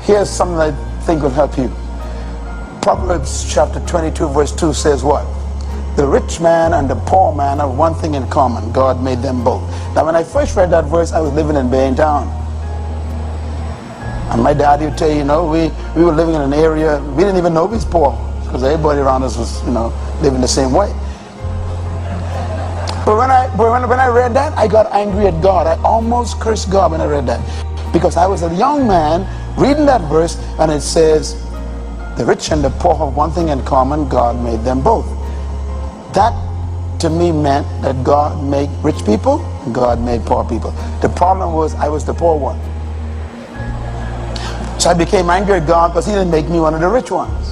Here's something I think will help you. Proverbs chapter 22 verse 2 says what? The rich man and the poor man have one thing in common. God made them both. Now when I first read that verse, I was living in Baintown. And my daddy would tell you, we were living in an area, we didn't even know we was poor, because everybody around us was, living the same way. But when I read that, I got angry at God. I almost cursed God when I read that. Because I was a young man reading that verse, and it says, the rich and the poor have one thing in common, God made them both. That to me meant that God made rich people and God made poor people. The problem was I was the poor one. So I became angry at God because he didn't make me one of the rich ones.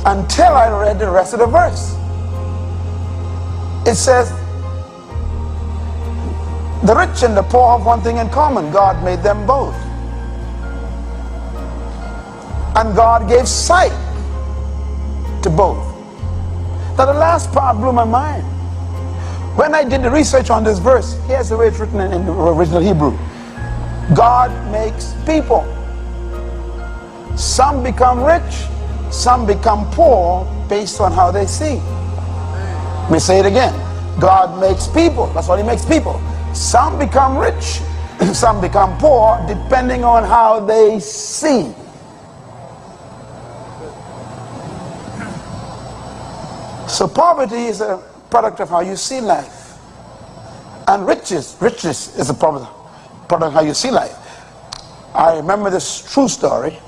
Until I read the rest of the verse. It says, the rich and the poor have one thing in common. God made them both. And God gave sight to both. Now the last part blew my mind. When I did the research on this verse, here's the way it's written in the original Hebrew. God makes people. Some become rich, some become poor based on how they see. Let me say it again. God makes people. That's what he makes people. Some become rich, some become poor depending on how they see. So poverty is a product of how you see life. And riches is a product of how you see life. I remember this true story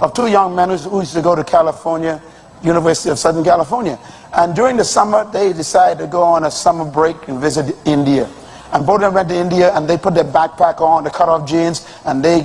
of two young men who used to go to California, University of Southern California. And during the summer, they decided to go on a summer break and visit India. And both of them went to India, and they put their backpack on, the cut-off jeans, and they,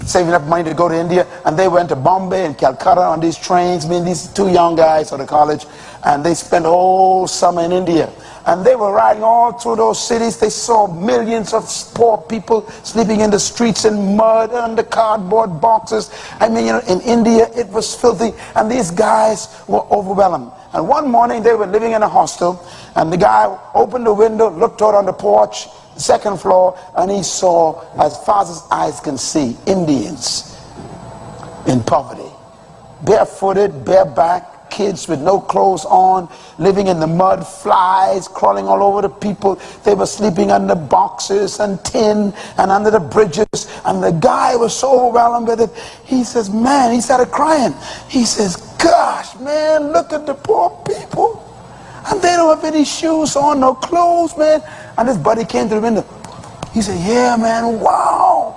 saving up money to go to India, and they went to Bombay and Calcutta on these trains. These two young guys out of college, and they spent the whole summer in India. And they were riding all through those cities. They saw millions of poor people sleeping in the streets in mud and the cardboard boxes. In India it was filthy, and these guys were overwhelmed. And one morning they were living in a hostel, and the guy opened the window, looked out on the porch, second floor, and he saw, as far as his eyes can see, Indians in poverty, barefooted, bareback, kids with no clothes on, living in the mud, flies crawling all over the people. They were sleeping under boxes and tin and under the bridges, and the guy was so overwhelmed with it. He says, man, he started crying. He says, gosh, man, look at the poor people, and they don't have any shoes on, no clothes, man. And his buddy came to the window. He said, yeah, man, wow.